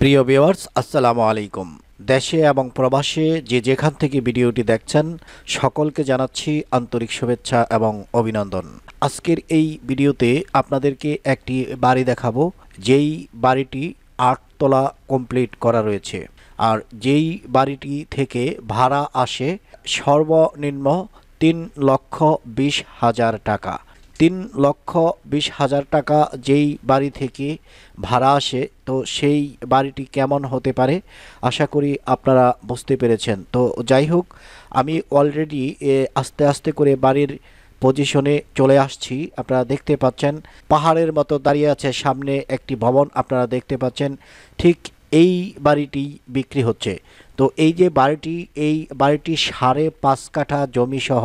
প্রিয় ভিউয়ার্স, আসসালামু আলাইকুম। দেশে এবং প্রবাসে যে যেখান থেকে ভিডিওটি দেখছেন সকলকে জানাচ্ছি আন্তরিক শুভেচ্ছা এবং অভিনন্দন। আজকের এই ভিডিওতে আপনাদেরকে একটি বাড়ি দেখাবো, যেই বাড়িটি ৮ তলা কমপ্লিট করা রয়েছে। আর যেই বাড়িটি থেকে ভাড়া আসে সর্বনিম্ন ৩,২০,০০০ টাকা। ৩,২০,০০০ টাকা যেই বাড়ি থেকে ভাড়া আসে, তো সেই বাড়িটি কেমন হতে পারে আশা করি আপনারা বুঝতে পেরেছেন। তো যাই হোক, আমি অলরেডি আস্তে আস্তে করে বাড়ির পজিশনে চলে আসছি। আপনারা দেখতে পাচ্ছেন পাহাড়ের মতো দাঁড়িয়ে আছে সামনে একটি ভবন, আপনারা দেখতে পাচ্ছেন। ঠিক এই বাড়িটি বিক্রি হচ্ছে। তো এই যে বাড়িটি, এই বাড়িটি ৫.৫ কাঠা জমি সহ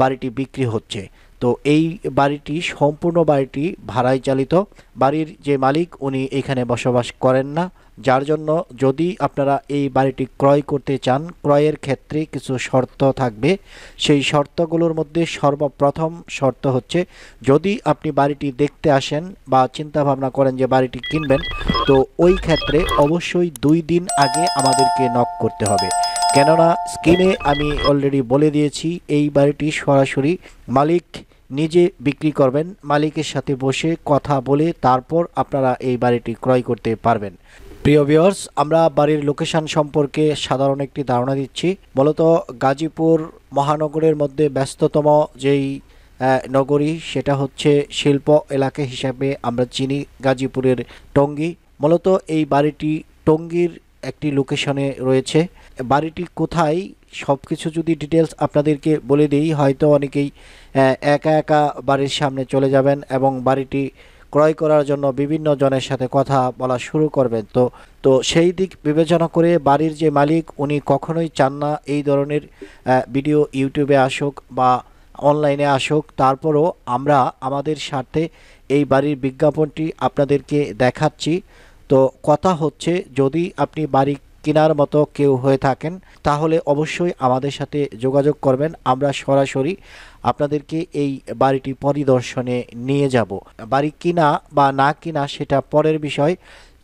বাড়িটি বিক্রি হচ্ছে। তো এই বাড়িটি সম্পূর্ণ বাড়িটি ভাড়ায় চালিত। বাড়ির যে মালিক উনি এখানে বসবাস করেন না, যার জন্য যদি আপনারা এই বাড়িটি ক্রয় করতে চান, ক্রয়ের ক্ষেত্রে কিছু শর্ত থাকবে। সেই শর্তগুলোর মধ্যে সর্বপ্রথম শর্ত হচ্ছে, যদি আপনি বাড়িটি দেখতে আসেন বা চিন্তা ভাবনা করেন যে বাড়িটি কিনবেন, তো ওই ক্ষেত্রে অবশ্যই ২ দিন আগে আমাদেরকে নক করতে হবে। কেননা স্ক্রিনে আমি অলরেডি বলে দিয়েছি, এই বাড়িটি সরাসরি মালিক নিজে বিক্রি করবেন। মালিকের সাথে বসে কথা বলে তারপর আপনারা এই বাড়িটি ক্রয় করতে পারবেন। প্রিয় ভিউয়ার্স, আমরা বাড়ির লোকেশন সম্পর্কে সাধারণ একটি ধারণা দিচ্ছি। মূলত গাজীপুর মহানগরের মধ্যে ব্যস্ততম যেই নগরী, সেটা হচ্ছে শিল্প এলাকা হিসাবে আমরা চিনি গাজীপুরের টঙ্গী। মূলত এই বাড়িটি টঙ্গীর একটি লোকেশনে রয়েছে। বাড়িটি কোথায় সব কিছু যদি ডিটেলস আপনাদেরকে বলে দিই, হয়তো অনেকেই একা একা বাড়ির সামনে চলে যাবেন এবং বাড়িটি ক্রয় করার জন্য বিভিন্ন জনের সাথে কথা বলা শুরু করবেন। তো সেই দিক বিবেচনা করে বাড়ির যে মালিক উনি কখনোই চান না এই ধরনের ভিডিও ইউটিউবে আসুক বা অনলাইনে আসুক। তারপরও আমরা আমাদের স্বার্থে এই বাড়ির বিজ্ঞাপনটি আপনাদেরকে দেখাচ্ছি। তো কথা হচ্ছে, যদি আপনি বাড়ি কেনার মতো কেউ হয়ে থাকেন তাহলে অবশ্যই আমাদের সাথে যোগাযোগ করবেন। আমরা সরাসরি আপনাদেরকে এই বাড়িটি পরিদর্শনে নিয়ে যাব। বাড়ি কিনা বা না কিনা সেটা পরের বিষয়,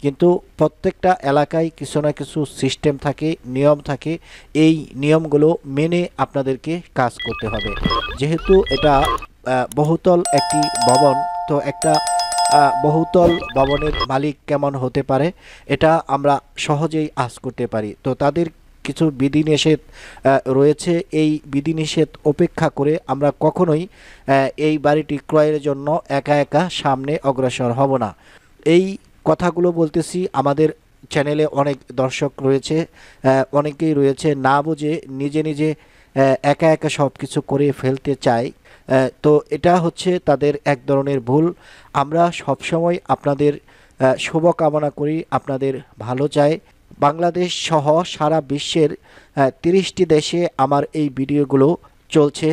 কিন্তু প্রত্যেকটা এলাকায় কিছু না কিছু সিস্টেম থাকে, নিয়ম থাকে। এই নিয়মগুলো মেনে আপনাদেরকে কাজ করতে হবে। যেহেতু এটা বহুতল একটি ভবন, তো একটা বহুতল ভবনের মালিক কেমন হতে পারে এটা আমরা সহজেই আঁচ করতে পারি। তো তাদের কিছু বিধিনিষেধ রয়েছে। এই বিধিনিষেধ উপেক্ষা করে আমরা কখনোই এই বাড়িটি ক্রয়ের জন্য একা একা সামনে অগ্রসর হব না। এই কথাগুলো বলতেছি, আমাদের চ্যানেলে অনেক দর্শক রয়েছে, অনেকেই রয়েছে না বুঝে নিজে নিজে একা একা সব কিছু করে ফেলতে চায়। তো এটা হচ্ছে তাদের এক ধরনের ভুল। আমরা সবসময় আপনাদের শুভকামনা করি, আপনাদের ভালো চাই। বাংলাদেশ সহ সারা বিশ্বের ৩০টি দেশে আমার এই ভিডিওগুলো চলছে।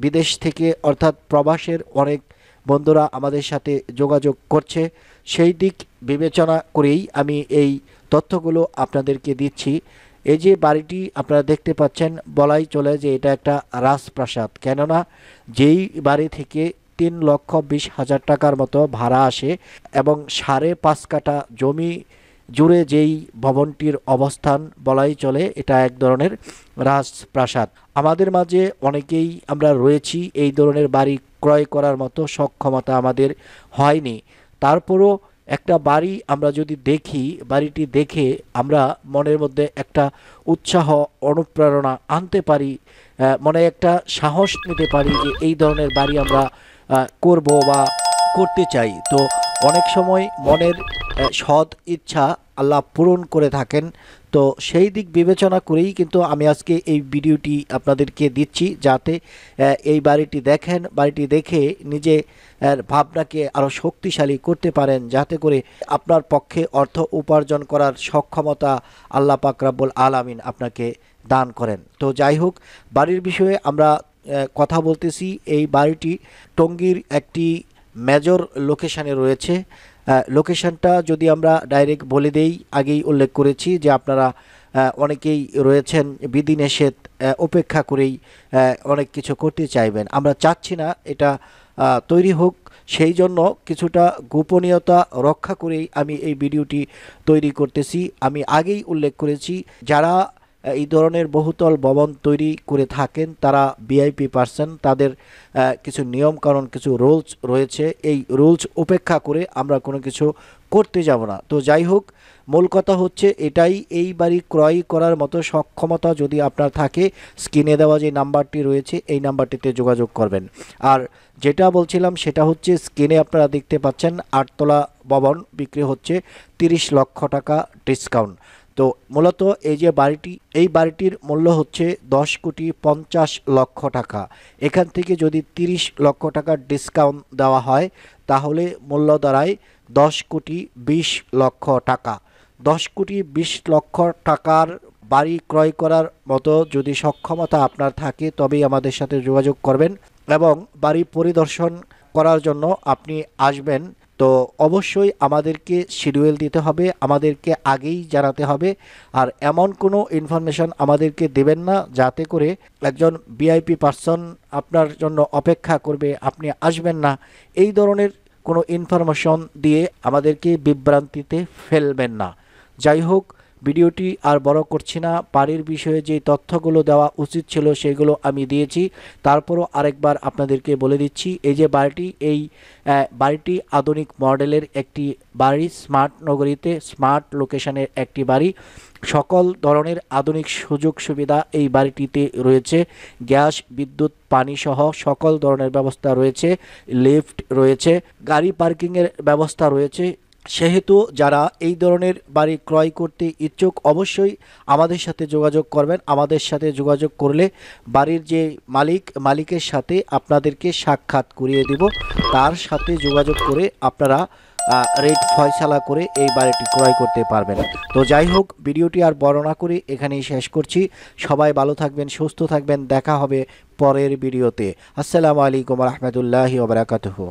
বিদেশ থেকে অর্থাৎ প্রবাসের অনেক বন্ধুরা আমাদের সাথে যোগাযোগ করছে। সেই দিক বিবেচনা করেই আমি এই তথ্যগুলো আপনাদেরকে দিচ্ছি। এই যে বাড়িটি আপনারা দেখতে পাচ্ছেন, বলাই চলে যে এটা একটা রাজপ্রাসাদ। কেননা যেই বাড়ি থেকে ৩,২০,০০০ টাকার মতো ভাড়া আসে এবং ৫.৫ কাঠা জমি জুড়ে যেই ভবনটির অবস্থান, বলাই চলে এটা এক ধরনের রাজপ্রাসাদ। আমাদের মাঝে অনেকেই আমরা রয়েছি এই ধরনের বাড়ি ক্রয় করার মতো সক্ষমতা আমাদের হয়নি। তারপরও একটা বাড়ি আমরা যদি দেখি, বাড়িটি দেখে আমরা মনের মধ্যে একটা উৎসাহ, অনুপ্রেরণা আনতে পারি, মনে একটা সাহস নিতে পারি যে এই ধরনের বাড়ি আমরা করব বা করতে চাই। তো অনেক সময় মনের সৎ ইচ্ছা আল্লাহ পূরণ করে থাকেন। তো সেই দিক বিবেচনা করেই কিন্তু আমি আজকে এই ভিডিওটি আপনাদেরকে দিচ্ছি, যাতে এই বাড়িটি দেখেন, বাড়িটি দেখে নিজে ভাবনাকে আরও শক্তিশালী করতে পারেন, যাতে করে আপনার পক্ষে অর্থ উপার্জন করার সক্ষমতা আল্লাহ পাক রব্বুল আলামিন আপনাকে দান করেন। তো যাই হোক, বাড়ির বিষয়ে আমরা কথা বলতেছি। এই বাড়িটি টঙ্গীর একটি মেজর লোকেশানে রয়েছে। লোকেশনটা যদি আমরা ডাইরেক্ট বলে দেই, আগেই উল্লেখ করেছি যে আপনারা অনেকেই রয়েছেন বিধিনিষেধ উপেক্ষা করেই অনেক কিছু করতে চাইবেন। আমরা চাচ্ছি না এটা তৈরি হোক, সেই জন্য কিছুটা গোপনীয়তা রক্ষা করেই আমি এই ভিডিওটি তৈরি করতেছি। আমি আগেই উল্লেখ করেছি, যারা এই ধরনের বহুতল ভবন তৈরি করে থাকেন তারা ভিআইপি পার্সন, তাদের কিছু নিয়মকানুন, কিছু রুলস রয়েছে। এই রুলস উপেক্ষা করে আমরা কোনো কিছু করতে যাব না। তো যাই হোক, মূল কথা হচ্ছে এটাই, এই বাড়ি ক্রয় করার মতো সক্ষমতা যদি আপনার থাকে, স্ক্রিনে দেওয়া যে নাম্বারটি রয়েছে এই নাম্বারটিতে যোগাযোগ করবেন। আর যেটা বলছিলাম সেটা হচ্ছে, স্ক্রিনে আপনারা দেখতে পাচ্ছেন 8তলা ভবন বিক্রি হচ্ছে 30 লক্ষ টাকা ডিসকাউন্ট। তো মূলত এই যে বাড়িটি, এই বাড়িটির মূল্য হচ্ছে 10,50,00,000 টাকা। এখান থেকে যদি 30 লক্ষ টাকার ডিসকাউন্ট দেওয়া হয় তাহলে মূল্য দাঁড়ায় 10,20,00,000 টাকা। 10,20,00,000 টাকার বাড়ি ক্রয় করার মতো যদি সক্ষমতা আপনার থাকে তবেই আমাদের সাথে যোগাযোগ করবেন এবং বাড়ি পরিদর্শন করার জন্য আপনি আসবেন। তো অবশ্যই আমাদেরকে শিডিউল দিতে হবে, আমাদেরকে আগেই জানাতে হবে। আর এমন কোনো ইনফরমেশন আমাদেরকে দেবেন না যাতে করে একজন ভিআইপি পার্সন আপনার জন্য অপেক্ষা করবে, আপনি আসবেন না, এই ধরনের কোনো ইনফরমেশন দিয়ে আমাদেরকে বিভ্রান্তিতে ফেলবেন না। যাই হোক, ভিডিওটি আর বড় করছি না। বাড়ির বিষয়ে যে তথ্যগুলো দেওয়া উচিত ছিল সেগুলো আমি দিয়েছি। তারপরও আরেকবার আপনাদেরকে বলে দিচ্ছি, এই যে বাড়িটি, এই বাড়িটি আধুনিক মডেলের একটি বাড়ি, স্মার্ট নগরীতে স্মার্ট লোকেশনের একটি বাড়ি। সকল ধরনের আধুনিক সুযোগ সুবিধা এই বাড়িটিতে রয়েছে। গ্যাস, বিদ্যুৎ, পানি সহ সকল ধরনের ব্যবস্থা রয়েছে। লিফট রয়েছে, গাড়ি পার্কিংয়ের ব্যবস্থা রয়েছে। সেহেতু যারা এই ধরনের বাড়ি ক্রয় করতে ইচ্ছুক অবশ্যই আমাদের সাথে যোগাযোগ করবেন। আমাদের সাথে যোগাযোগ করলে বাড়ির যে মালিকের সাথে আপনাদেরকে সাক্ষাৎ করিয়ে দেব। তার সাথে যোগাযোগ করে আপনারা রেট ফয়সালা করে এই বাড়িটি ক্রয় করতে পারবেন। তো যাই হোক, ভিডিওটি আর বর্ণনা করে এখানেই শেষ করছি। সবাই ভালো থাকবেন, সুস্থ থাকবেন। দেখা হবে পরের ভিডিওতে। আসসালামু আলাইকুম রহমতুল্লাহি ওয়া বারাকাতুহু।